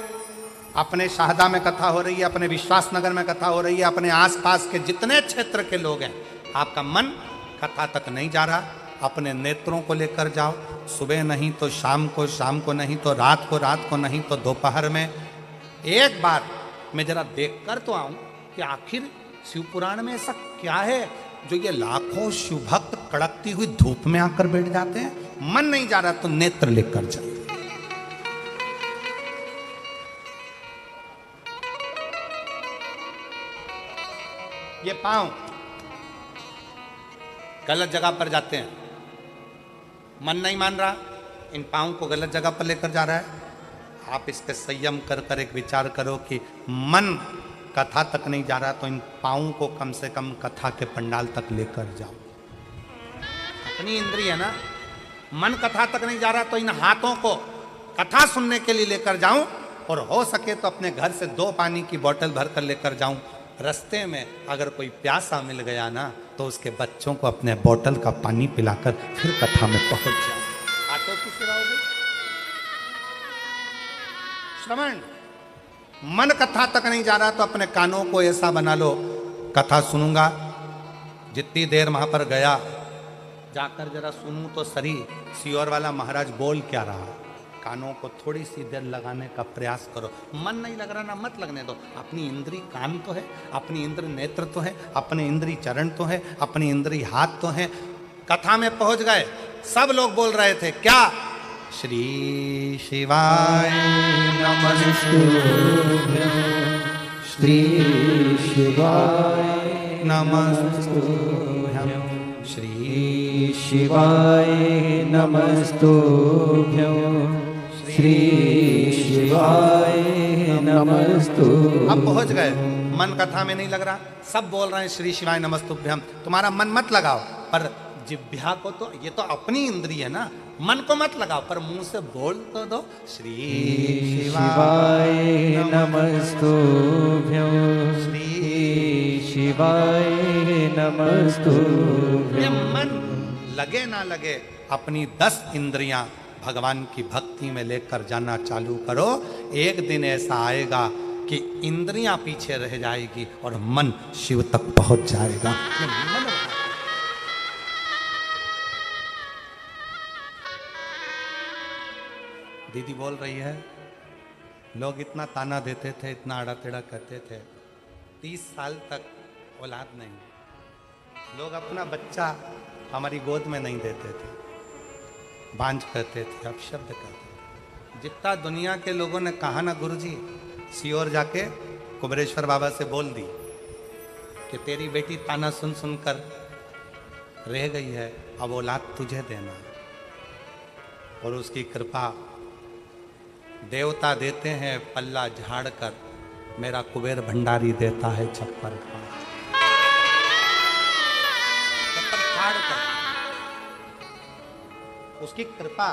अपने शाहदा में कथा हो रही है, अपने विश्वास नगर में कथा हो रही है, अपने आसपास के जितने क्षेत्र के लोग हैं, आपका मन कथा तक नहीं जा रहा, अपने नेत्रों को लेकर जाओ। सुबह नहीं तो शाम को, शाम को नहीं तो रात को, रात को नहीं तो दोपहर में। एक बार मैं जरा देख कर तो आऊं कि आखिर शिव पुराण में ऐसा क्या है जो ये लाखों शिव भक्त कड़कती हुई धूप में आकर बैठ जाते हैं। मन नहीं जा रहा तो नेत्र लेकर जाओ। ये पांव गलत जगह पर जाते हैं, मन नहीं मान रहा, इन पांव को गलत जगह पर लेकर जा रहा है। आप इस पे संयम कर कर एक विचार करो कि मन कथा तक नहीं जा रहा तो इन पांव को कम से कम कथा के पंडाल तक लेकर जाओ। अपनी इंद्रिय है ना, मन कथा तक नहीं जा रहा तो इन हाथों को कथा सुनने के लिए लेकर जाऊं, और हो सके तो अपने घर से 2 पानी की बोतल भर कर लेकर जाऊं। रास्ते में अगर कोई प्यासा मिल गया ना तो तो उसके बच्चों को अपने बोतल का पानी पिलाकर फिर कथा में पहुंच जाओ। ऑटो की सेवा हो गई। श्रवण, मन कथा तक नहीं जा रहा तो अपने कानों को ऐसा बना लो, कथा सुनूंगा, जितनी देर वहां पर गया जाकर जरा सुनूं तो सही सियोर वाला महाराज बोल क्या रहा। कानों को थोड़ी सी देर लगाने का प्रयास करो। मन नहीं लग रहा ना, मत लगने दो। अपनी इंद्री कान तो है, अपनी इंद्र नेत्र तो है, अपने इंद्री चरण तो है, अपनी इंद्री हाथ तो है। कथा में पहुंच गए, सब लोग बोल रहे थे क्या? श्री शिवाय नमस्तुभ्यं, श्री शिवाय नमस्तुभ्यं, श्री शिवाय नमस्तुभ्यं, श्री शिवाय नमस्तुभ्यं। अब पहुंच गए, मन कथा में नहीं लग रहा, सब बोल रहे हैं श्री शिवाय नमस्तुभ्यं। तुम्हारा मन मत लगाओ, पर जिह्वा को तो, ये तो अपनी इंद्री है ना, मन को मत लगाओ, पर मुंह से बोल तो दो श्री शिवाय नमस्तुभ्यं, श्री शिवाय नमस्तुभ्यं। ये मन लगे ना लगे, अपनी 10 इंद्रियां भगवान की भक्ति में लेकर जाना चालू करो। एक दिन ऐसा आएगा कि इंद्रियां पीछे रह जाएगी और मन शिव तक पहुंच जाएगा। ये मन दीदी बोल रही है, लोग इतना ताना देते थे, इतना आड़ा टेढ़ा कहते थे, 30 साल तक औलाद नहीं, लोग अपना बच्चा हमारी गोद में नहीं देते थे, बांझ कहते थे, अपशब्द कहते थे। जितना दुनिया के लोगों ने कहा ना गुरुजी, सियोर जाके कुबरेश्वर बाबा से बोल दी कि तेरी बेटी ताना सुन सुनकर रह गई है, अब औलाद तुझे देना। और उसकी कृपा देवता देते हैं पल्ला झाड़ कर, मेरा कुबेर भंडारी देता है छप्पर फाड़ कर। उसकी कृपा,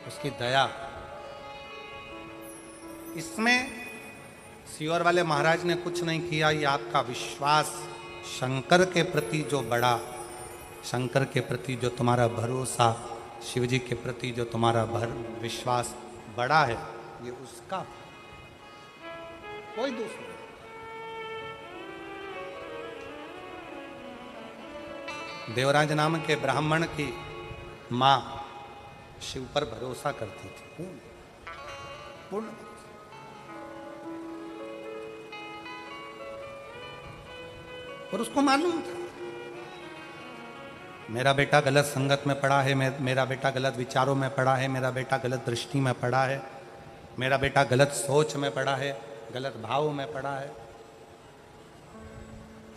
उसकी दया, इसमें सियोर वाले महाराज ने कुछ नहीं किया। ये आपका विश्वास शंकर के प्रति जो बड़ा, शंकर के प्रति जो तुम्हारा भरोसा, शिव जी के प्रति जो तुम्हारा विश्वास बड़ा है, ये उसका, कोई दूसरा। देवराज नाम के ब्राह्मण की मां शिव पर भरोसा करती थी, पूर्ण पूर्ण। और उसको मालूम था मेरा बेटा गलत संगत में पड़ा है, मेरा बेटा गलत विचारों में पड़ा है, मेरा बेटा गलत दृष्टि में पड़ा है, मेरा बेटा गलत सोच में पड़ा है, गलत भाव में पड़ा है।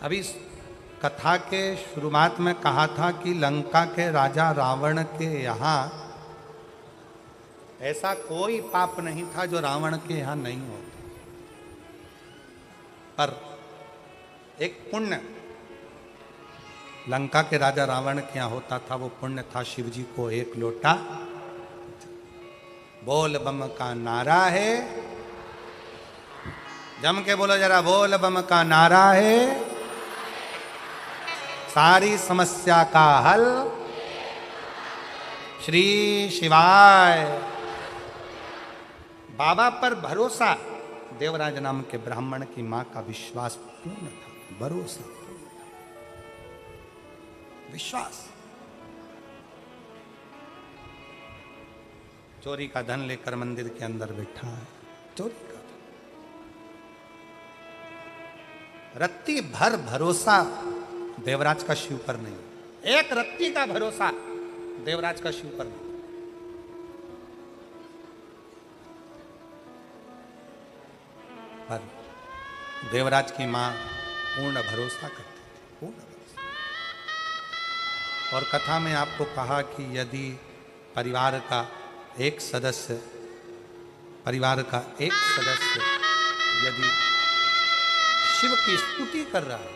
अभी कथा के शुरुआत में कहा था कि लंका के राजा रावण के यहाँ ऐसा कोई पाप नहीं था जो रावण के यहाँ नहीं होता, पर एक पुण्य लंका के राजा रावण के यहाँ होता था। वो पुण्य था शिव जी को एक लोटा, बोल बम का नारा है, जम के बोलो जरा, बोल बम का नारा है, सारी समस्या का हल श्री शिवाय। बाबा पर भरोसा, देवराज नाम के ब्राह्मण की मां का विश्वास पूर्ण था, भरोसा, विश्वास। चोरी का धन लेकर मंदिर के अंदर बैठा है, चोरी का धन, रत्ती भर भरोसा देवराज का शिव पर नहीं, एक रत्ती का भरोसा देवराज का शिव पर नहीं। पर देवराज की मां पूर्ण भरोसा करती थी, पूर्ण भरोसा। और कथा में आपको कहा कि यदि परिवार का एक सदस्य यदि शिव की स्तुति कर रहा है,